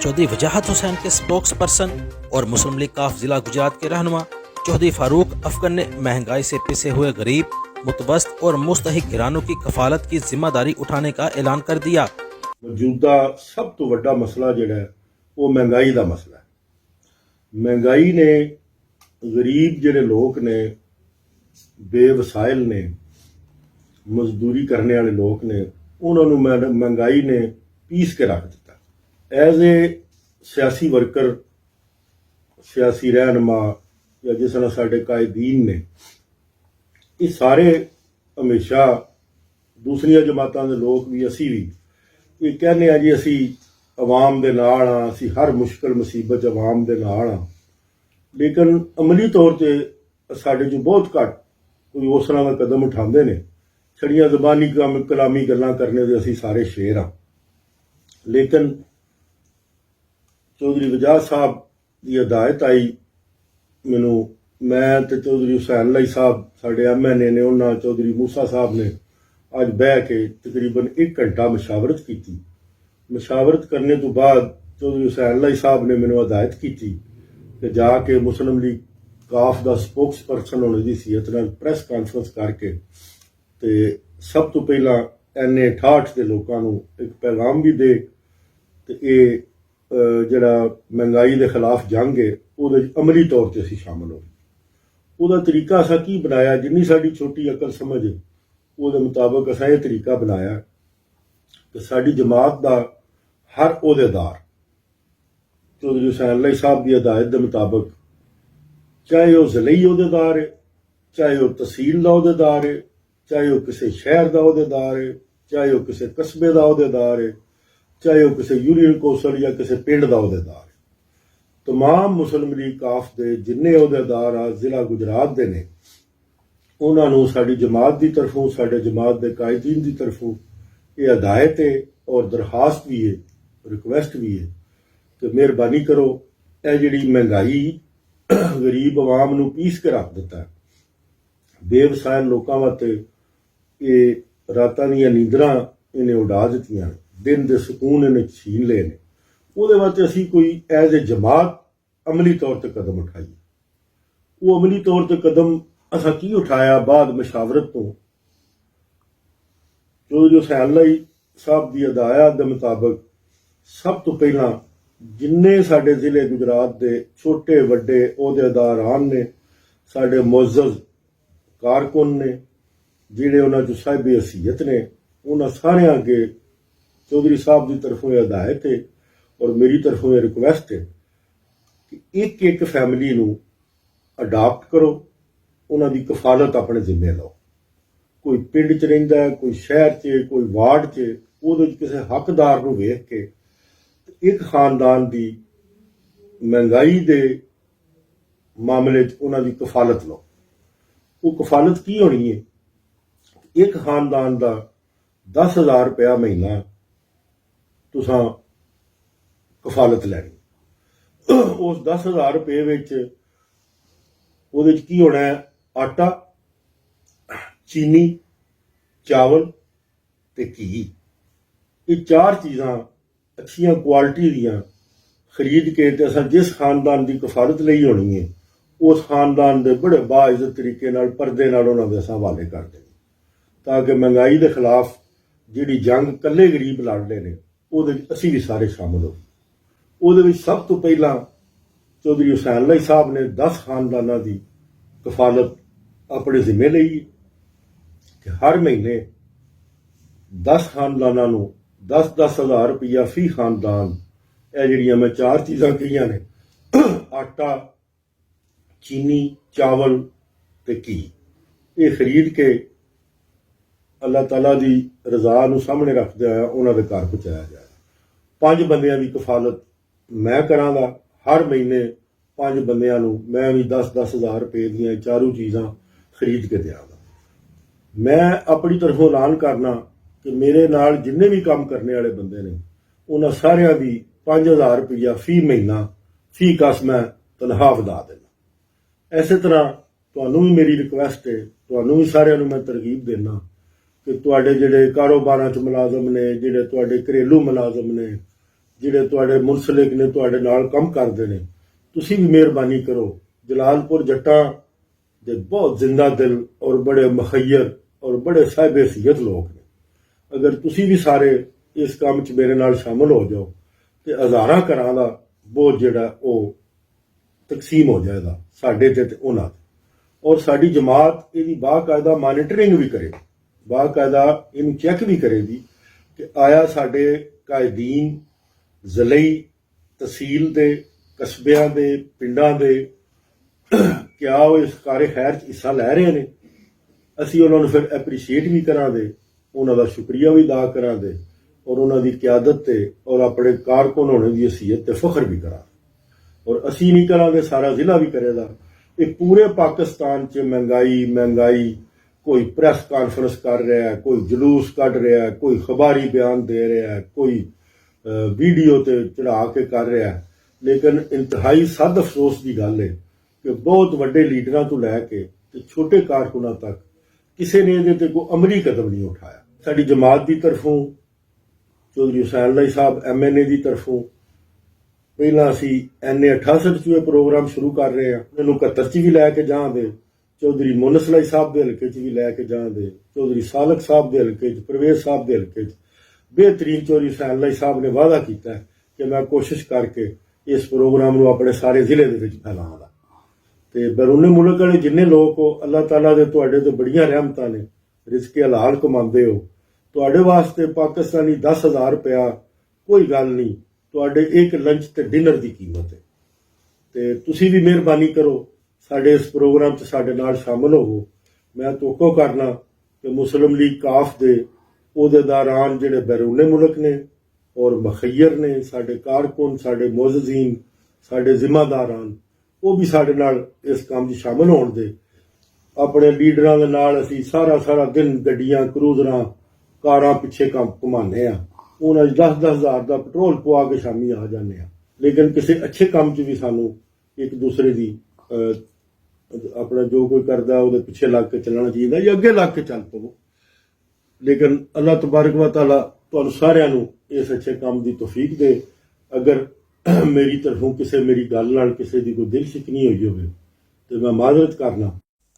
चौधरी वजाहत हुसैन के spokes person और मुस्लिम league काफ जिला गुजरात के रहनुमा चौधरी फारूक अफगन ने महंगाई से पिसे हुए गरीब, मुतवस्त और मुस्तहिक घरानों की कफालत की जिम्मेदारी उठाने का ऐलान कर दिया। मौजूदा सब तो वड्डा मसला जिहड़ा है वो महंगाई का मसला है। महंगाई ने गरीब जिहड़े लोग ने, बेवसाइल ने, मजदूरी करने वाले लोग ने, उन्होंने महंगाई ने पीस के रख दिता। एज ए सियासी वर्कर, सियासी रहनुमा या जिस तरह साडे कायदीन ने, ये सारे हमेशा दूसरिया जमातां दे लोग भी, असी भी ये कहने आ जी असी अवाम दे नाल हाँ, असी हर मुश्किल मुसीबत अवाम दे नाल हाँ, लेकिन अमली तौर पर साडे चों बहुत घट कोई उस तरह का कदम उठाते ने। छड़ियां ज़बानी कलामी गल्लां करने दे असी सारे शेर हाँ। लेकिन चौधरी वजाहत साहब की हदायत आई मैनू, मैं तो चौधरी हुसैन लाई साहब साडे MNA ने, उन्होंने चौधरी मूसा साहब ने अज बह के तकरीबन 1 घंटा मशावरत की। मशावरत करने तो बाद चौधरी हुसैन लाई साहब ने मैनू हदायत की कि जाके मुस्लिम लीग काफ का स्पोक्स पर्सन होने की सीयत नाल प्रैस कॉन्फ्रेंस करके ते सब तो पहला NA 68 के लोगों को एक पैगाम भी दे ते ये जड़ा महंगाई के खिलाफ जंग है वो अमली तौर पर असी शामिल हो। उसका तरीका असा की बनाया, जिन्नी साड़ी छोटी अकल समझ है वो मुताबिक असा ये तरीका बनाया कि साड़ी जमात का हर ओहदेदार चौधरी हुसैन लाई साहब की हदायत के मुताबिक, चाहे वह ज़िलई ओहदेदार है, चाहे वह तहसील का ओहदेदार है, चाहे वह किसी शहर का ओहदेदार है, चाहे वह किसी कस्बे का ओहदेदार है, चाहे वह किसी यूनियन कौंसल या किसी पिंड का ओहदेदार है, तमाम मुस्लिम लीग काफ के जिन्ने ओहदेदार आ जिला गुजरात के ने, उन्होंने साड़ी जमात की तरफों, साडे जमात के कायदीन की तरफों ये हदायत है और दरखास्त भी है, रिक्वेस्ट भी है कि मेहरबानी करो, यह जी महंगाई गरीब आवाम नूं पीस के रख दिता है। बेवसाइल लोगों वास्ते ये रातां दीयां नींदरां इन्हें उड़ा दित्तियां, दिन दे सुकून इन्हें छीन ले ने। उहदे वास्ते असीं कोई एज ए जमात अमली तौर पर कदम उठाइए। वो अमली तौर पर कदम असां की उठाया बाद मशावरत तो चौधरी हुसैन लाई साहब की हदायत के मुताबिक सब तो पहला जिन्ने साडे जिले गुजरात के छोटे वड्डे ओहदेदारान ने, साडे मुअज़्ज़ज़ कारकुन ने, जिहड़े उन्हां चों साहिब हैसियत ने, उन्हां सारे अगे चौधरी साहब की तरफों यह हदायत है और मेरी तरफों यह रिक्वेस्ट है कि एक एक फैमिली नूं अडाप्ट करो, उन्हां दी कफालत अपने जिम्मे लो। कोई पिंड च रहिंदा है, कोई शहर च, कोई वार्ड च, उहदे विच किसी हकदार नूं वेख के एक खानदान की महंगाई के मामले उन्हां दी कफालत लो। वो कफालत की होनी है, एक खानदान का 10,000 रुपया महीना तुसां कफालत लैनी। उस 10,000 रुपये विच उहदे च की होना है, आटा, चीनी, चावल ते घी, ये 4 चीज़ां अच्छियां क्वालिटी दियां खरीद के ते असां जिस खानदान की कफालत लई होनी है उस खानदान के बड़े बाइज्जत तरीके नाल पर्दे नाल उन्हां दे असां हवाले कर देने, ताकि महंगाई के खिलाफ जिहड़ी जंग कल्ले गरीब लड़ रहे ने उहदे विच असीं भी सारे शामिल हो। उहदे विच सब तो पहला चौधरी हुसैन लाई साहब ने 10 खानदानां की कफालत अपने जिम्मे लई कि हर महीने 10 खानदानां नूं 10,000 रुपया फी खानदान, यह जिहड़ियां मैं 4 चीज़ां कहियां ने, आटा, चीनी, चावल ते घी, ये खरीद के अल्लाह ताला की रजा नूं सामने रखदे होया उन्हां दे घर पहुँचाया जाए। 5 बंदियां की कफालत मैं करांगा, हर महीने 5 बंदियां नूं मैं भी 10,000 रुपये दीयां 4 चीज़ां खरीद के देंगा। मैं अपनी तरफों ऐलान करना कि मेरे नाल जिन्ने भी काम करने वाले बंदे ने उन्हां सारियां दी 5,000 रुपया फी महीना फी कस मैं तनख्वाह वधा देना। इस तरह तुहानूं भी मेरी रिक्वेस्ट है, तुहानूं भी सारियां नूं मैं तरगीब देना कि तुहाडे जिहड़े कारोबारां च मुलाजम ने, जिहड़े तुहाडे घरेलू मुलाजम ने, ਜਿਹੜੇ ਤੁਹਾਡੇ ਮੁਨਸਲਿਕ ਨੇ, ਤੁਹਾਡੇ ਨਾਲ ਕੰਮ ਕਰਦੇ ਨੇ, ਤੁਸੀਂ ਵੀ ਮਿਹਰਬਾਨੀ ਕਰੋ। ਜਲਾਲਪੁਰ ਜੱਟਾਂ ਦੇ ਬਹੁਤ ਜ਼ਿੰਦਾ ਦਿਲ ਔਰ ਬੜੇ ਮੁਖੱਯਰ ਔਰ ਬੜੇ ਸਾਹਿਬ ਹਸੀਅਤ ਲੋਕ ਨੇ। ਅਗਰ ਤੁਸੀਂ ਵੀ ਸਾਰੇ ਇਸ ਕੰਮ 'ਚ ਮੇਰੇ ਨਾਲ ਸ਼ਾਮਲ ਹੋ ਜਾਓ ਤੇ ਹਜ਼ਾਰਾਂ ਘਰਾਂ ਦਾ ਬੋਝ ਜਿਹੜਾ ਉਹ ਤਕਸੀਮ ਹੋ ਜਾਏਗਾ ਸਾਡੇ ਤੇ ਉਹਨਾਂ ਤੇ। ਔਰ ਸਾਡੀ ਜਮਾਤ ਇਹਦੀ ਬਾਕਾਇਦਾ ਮਾਨੀਟਰਿੰਗ ਵੀ ਕਰੇ, ਬਾਕਾਇਦਾ ਇਹਨੂੰ ਚੈੱਕ ਵੀ ਕਰੇਗੀ ਕਿ ਆਇਆ ਸਾਡੇ ਕਾਇਦੀਨ ਜ਼ਲਈ ਤਹਿਸੀਲ ਦੇ, ਕਸਬਿਆਂ ਦੇ, ਪਿੰਡਾਂ ਦੇ ਕਿਆ ਉਹ ਇਸ ਕਾਰੇ ਖੈਰ 'ਚ ਹਿੱਸਾ ਲੈ ਰਹੇ ਨੇ। ਅਸੀਂ ਉਹਨਾਂ ਨੂੰ ਫਿਰ ਐਪਰੀਸ਼ੀਏਟ ਵੀ ਕਰਾਂਗੇ, ਉਹਨਾਂ ਦਾ ਸ਼ੁਕਰੀਆ ਵੀ ਅਦਾ ਕਰਾਂਗੇ ਔਰ ਉਹਨਾਂ ਦੀ ਕਿਆਦਤ ਤੇ ਔਰ ਆਪਣੇ ਕਾਰਕੁਨ ਹੋਣੇ ਦੀ ਹਸੀਅਤ ਤੇ ਫਖਰ ਵੀ ਕਰਾਂਗੇ। ਔਰ ਅਸੀਂ ਨਹੀਂ ਕਰਾਂਗੇ, ਸਾਰਾ ਜ਼ਿਲ੍ਹਾ ਵੀ ਕਰੇਗਾ। ਇਹ ਪੂਰੇ ਪਾਕਿਸਤਾਨ 'ਚ ਮਹਿੰਗਾਈ ਕੋਈ ਪ੍ਰੈਸ ਕਾਨਫਰੰਸ ਕਰ ਰਿਹਾ ਹੈ, ਕੋਈ ਜਲੂਸ ਕੱਢ ਰਿਹਾ ਹੈ, ਕੋਈ ਖਬਰੀ ਬਿਆਨ ਦੇ ਰਿਹਾ ਹੈ, ਕੋਈ ਵੀਡੀਓ ਤੇ ਚੜਾ ਕੇ ਕਰ ਰਿਹਾ ਹੈ। ਲੇਕਿਨ ਇੰਤਹਾਈ ਸਦ ਅਫਸੋਸ ਦੀ ਗੱਲ ਹੈ ਕਿ ਬਹੁਤ ਵੱਡੇ ਲੀਡਰਾਂ ਤੋਂ ਲੈ ਕੇ ਤੇ ਛੋਟੇ ਕਾਰਕੁਨਾਂ ਤੱਕ ਕਿਸੇ ਨੇ ਇਹਦੇ ਤੇ ਕੋਈ ਅਮਲੀ ਕਦਮ ਨਹੀਂ ਉਠਾਇਆ। ਸਾਡੀ ਜਮਾਤ ਦੀ ਤਰਫੋਂ ਚੌਧਰੀ ਹੁਸੈਨ ਅਲੀ ਸਾਹਿਬ MNA ਦੀ ਤਰਫੋਂ ਪਹਿਲਾਂ ਅਸੀਂ NA 68 'ਚ ਇਹ ਪ੍ਰੋਗਰਾਮ ਸ਼ੁਰੂ ਕਰ ਰਹੇ ਹਾਂ। ਇਹਨੂੰ 71 'ਚ ਵੀ ਲੈ ਕੇ ਜਾਵਾਂਗੇ, ਚੌਧਰੀ ਮੁਨਸ ਅਲੀ ਸਾਹਿਬ ਦੇ ਹਲਕੇ 'ਚ ਵੀ ਲੈ ਕੇ ਜਾਵਾਂਗੇ, ਚੌਧਰੀ ਸਾਲਕ ਸਾਹਿਬ ਦੇ ਹਲਕੇ 'ਚ, ਪਰਵੇਜ਼ ਸਾਹਿਬ ਦੇ ਹਲਕੇ 'ਚ। ਬਿਹਤਰੀਨ ਚੌਧਰੀ ਹੁਸੈਨ ਅਲੀ ਸਾਹਿਬ ਨੇ ਵਾਅਦਾ ਕੀਤਾ ਹੈ ਕਿ ਮੈਂ ਕੋਸ਼ਿਸ਼ ਕਰਕੇ ਇਸ ਪ੍ਰੋਗਰਾਮ ਨੂੰ ਆਪਣੇ ਸਾਰੇ ਜ਼ਿਲ੍ਹੇ ਦੇ ਵਿੱਚ ਫੈਲਾਵਾਂਗਾ। ਤੇ ਬਰੂਨੇ ਮੁਲਕ ਵਾਲੇ ਜਿੰਨੇ ਲੋਕ ਹੋ, ਅੱਲਾਹ ਤਾਲਾ ਦੇ ਤੁਹਾਡੇ ਤੇ ਬੜੀਆਂ ਰਹਿਮਤਾਂ ਨੇ, ਰਿਜ਼ਕੇ ਹਲਾਲ ਕਮਾਉਂਦੇ ਹੋ। ਤੁਹਾਡੇ ਵਾਸਤੇ ਪਾਕਿਸਤਾਨੀ 10,000 ਰੁਪਇਆ ਕੋਈ ਗੱਲ ਨਹੀਂ, ਤੁਹਾਡੇ ਇੱਕ ਲੰਚ ਤੇ ਡਿਨਰ ਦੀ ਕੀਮਤ ਹੈ। ਤੇ ਤੁਸੀਂ ਵੀ ਮਿਹਰਬਾਨੀ ਕਰੋ, ਸਾਡੇ ਇਸ ਪ੍ਰੋਗਰਾਮ 'ਚ ਸਾਡੇ ਨਾਲ ਸ਼ਾਮਲ ਹੋਵੋ। ਮੈਂ ਤੋਕੋ ਕਰਨਾ ਕਿ ਮੁਸਲਿਮ ਲੀਗ ਕਾਫ ਦੇ ਅਹੁਦੇਦਾਰਾਨ ਜਿਹੜੇ ਬੈਰੂਨੇ ਮੁਲਕ ਨੇ ਔਰ ਮੁਖੱਯਰ ਨੇ, ਸਾਡੇ ਕਾਰਕੁਨ, ਸਾਡੇ ਮੁਅਜ਼ਜ਼ੀਨ, ਸਾਡੇ ਜ਼ਿੰਮੇਦਾਰਾਨ, ਉਹ ਵੀ ਸਾਡੇ ਨਾਲ ਇਸ ਕੰਮ 'ਚ ਸ਼ਾਮਲ ਹੋਣ ਦੇ। ਆਪਣੇ ਲੀਡਰਾਂ ਦੇ ਨਾਲ ਅਸੀਂ ਸਾਰਾ ਦਿਨ ਗੱਡੀਆਂ, ਕਰੂਜ਼ਰਾਂ, ਕਾਰਾਂ ਪਿੱਛੇ ਕੰਮ ਘੁਮਾਉਂਦੇ ਆ। ਉਹਨਾਂ 'ਚ 10-10 ਹਜ਼ਾਰ ਦਾ ਪੈਟਰੋਲ ਪਵਾ ਕੇ ਸ਼ਾਮੀ ਆ ਜਾਂਦੇ ਆ। ਲੇਕਿਨ ਕਿਸੇ ਅੱਛੇ ਕੰਮ 'ਚ ਵੀ ਸਾਨੂੰ ਇੱਕ ਦੂਸਰੇ ਦੀ ਆਪਣਾ ਜੋ ਕੋਈ ਕਰਦਾ ਉਹਦੇ ਪਿੱਛੇ ਲੱਗ ਕੇ ਚੱਲਣਾ ਚਾਹੀਦਾ ਜਾਂ ਅੱਗੇ ਲੱਗ ਕੇ ਚੱਲ ਪਵੋ। ਲੇਕਿਨ ਅੱਲਾਹ ਤਬਾਰਕ व तआला ਤੁਹਾਨੂੰ ਸਾਰਿਆਂ ਨੂੰ ਇਸ ਅੱਛੇ ਕੰਮ ਦੀ ਤੌਫੀਕ ਦੇ। ਅਗਰ ਮੇਰੀ ਤਰਫੋਂ ਕਿਸੇ ਮੇਰੀ ਗੱਲ ਨਾਲ ਕਿਸੇ ਦੀ ਕੋਈ ਦਿਲ शिकनी हुई होवे तो मैं माजरत करना।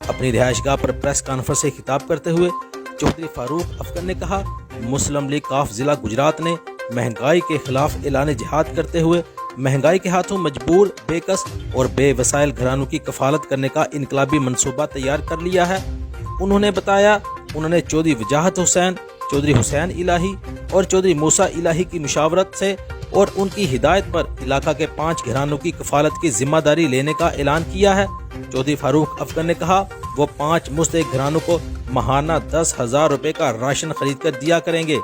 अपनी रिहायशगाह पर प्रेस कॉन्फ्रेंस से खिताब करते हुए चौधरी फारूक अफगन ने कहा, मुस्लिम लीग काफ जिला गुजरात ने महंगाई के खिलाफ ऐलान जिहाद करते हुए महंगाई के हाथों मजबूर, बेकस और बेवसाइल घरानों की कफालत करने का इनकलाबी मंसूबा तैयार कर लिया है। उन्होंने बताया उन्होंने चौधरी वजाहत हुसैन, चौधरी हुसैन इलाही और चौधरी मूसा इलाही की मुशावरत से और उनकी हिदायत पर इलाका के 5 घरानों की कफालत की जिम्मेदारी लेने का ऐलान किया है। चौधरी फारूक अफगन ने कहा वो 5 मुस्तहिक घरानों को माहाना 10,000 रुपए का राशन खरीद कर दिया करेंगे।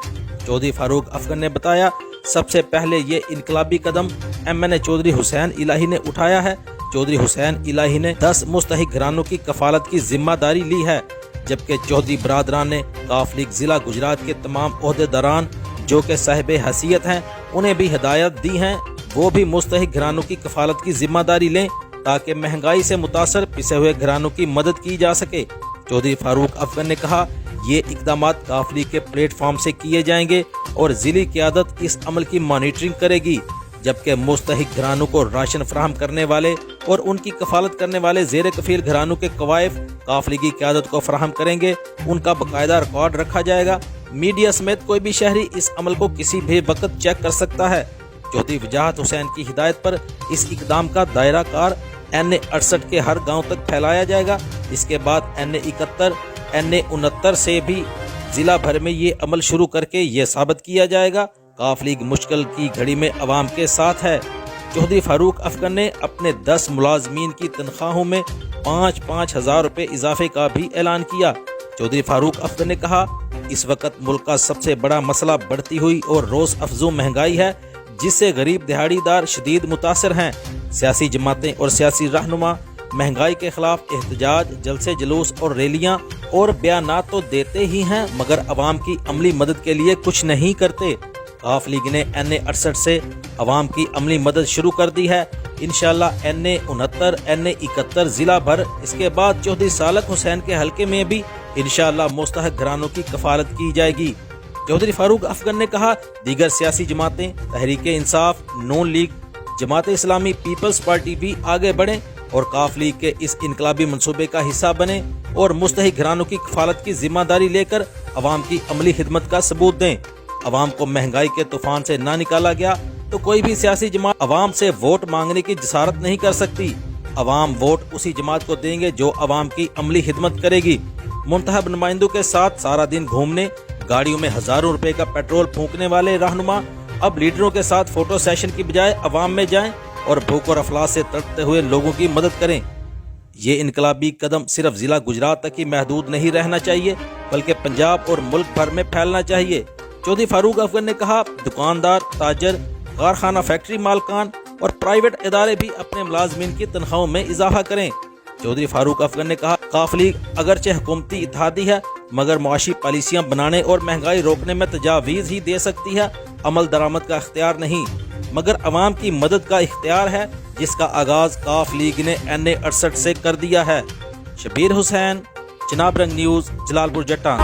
चौधरी फारूक अफगन ने बताया सबसे पहले ये इनकलाबी कदम MNA चौधरी हुसैन इलाही ने उठाया है। चौधरी हुसैन इलाही ने 10 मुस्तहिक घरानों की कफालत की जिम्मेदारी ली है, जबकि चौधरी बरादरान ने काफ लीग जिला गुजरात के तमाम ओहदेदारान जो कि साहिब हैसियत हैं उन्हें भी हिदायत दी हैं वो भी मुस्तहिक घरानों की कफालत की जिम्मेदारी लें ताकि महंगाई से मुतासर पिसे हुए घरानों की मदद की जा सके। चौधरी फारूक अफगन ने कहा ये इकदामात काफ लीग के प्लेटफॉर्म से किए जाएंगे और जिली क़यादत इस अमल की मॉनिटरिंग करेगी, जबकि मुस्तहिक घरानों को राशन फराहम करने वाले और उनकी कफालत करने वाले ज़ेर कफील घरानों के कवायफ काफ लीगी क़यादत को फराहम करेंगे। उनका बाकायदा रिकॉर्ड रखा जाएगा। मीडिया समेत कोई भी शहरी इस अमल को किसी भी वक्त चेक कर सकता है। चौधरी वजाहत हुसैन की हिदायत पर इस इकदाम का दायरा कार NA 68 के हर गांव तक फैलाया जाएगा। इसके बाद NA 71, NA 69 से भी जिला भर में ये अमल शुरू करके ये साबित किया जाएगा काफ लीग मुश्किल की घड़ी में अवाम के साथ है। चौधरी फारूक अफगन ने अपने 10 मुलाजमीन की तनख्वाहों में 5-5 हज़ार रुपये इजाफे का भी ऐलान किया। चौधरी फारूक अफगन ने कहा इस वक्त मुल्क का सबसे बड़ा मसला बढ़ती हुई और रोज़ अफजू महंगाई है, जिससे गरीब दिहाड़ीदार शदीद मुतासर हैं। सियासी जमातें और सियासी रहनुमा महंगाई के खिलाफ एहतजाज, जलसे जुलूस और रैलियां और बयानात तो देते ही हैं, मगर अवाम की अमली मदद के लिए कुछ नहीं करते। काफ लीग ने NA 68 से अवाम की अमली मदद शुरू कर दी है। इंशाअल्लाह NA 69, NA 71 जिला भर, इसके बाद चौधरी सालक हुसैन के हलके में भी इंशाअल्लाह मुस्तहक घरानों की कफालत की जाएगी। चौधरी फारूक अफगन ने कहा, दीगर सियासी जमातें, तहरीक इंसाफ, नून league, Jamaat Islami, peoples party भी आगे बढ़ें और काफ लीग के इस इनकलाबी मंसूबे का हिस्सा बने और मुस्तहिक घरानों की कफालत की जिम्मेदारी लेकर अवाम की अमली खिदमत का सबूत दें। अवाम को महंगाई के तूफान से ना निकाला गया तो कोई भी सियासी जमात अवाम से वोट मांगने की जसारत नहीं कर सकती। अवाम वोट उसी जमात को देंगे जो अवाम की अमली खिदमत करेगी। मुंतखब नुमाइंदों के साथ सारा दिन घूमने, गाड़ियों में हजारों रुपए का पेट्रोल फूंकने वाले रहनुमा अब लीडरों के साथ फोटो सेशन की बजाय अवाम में जाएं और भूख और अफलास से तड़पते हुए लोगों की मदद करें। ये इनकलाबी कदम सिर्फ जिला गुजरात तक ही महदूद नहीं रहना चाहिए बल्कि पंजाब और मुल्क भर में फैलना चाहिए। चौधरी फारूक अफगन ने कहा, दुकानदार, ताजर, कारखाना, फैक्ट्री मालकान और प्राइवेट इदारे भी अपने मुलाजमीन की तनख्वाहों में इजाफा करें। चौधरी फारूक अफगन ने कहा, काफ लीग अगरचे हुकूमती इत्तेहादी है मगर मुआशी पॉलिसियां बनाने और महंगाई रोकने में तजावीज़ ही दे सकती है, अमल दरामद का इख्तियार नहीं, मगर अवाम की मदद का इख्तियार है जिसका आगाज काफ लीग ने NA 68 से कर दिया है। शबीर हुसैन, चिनाब रंग न्यूज़, जलालपुर जट्टा।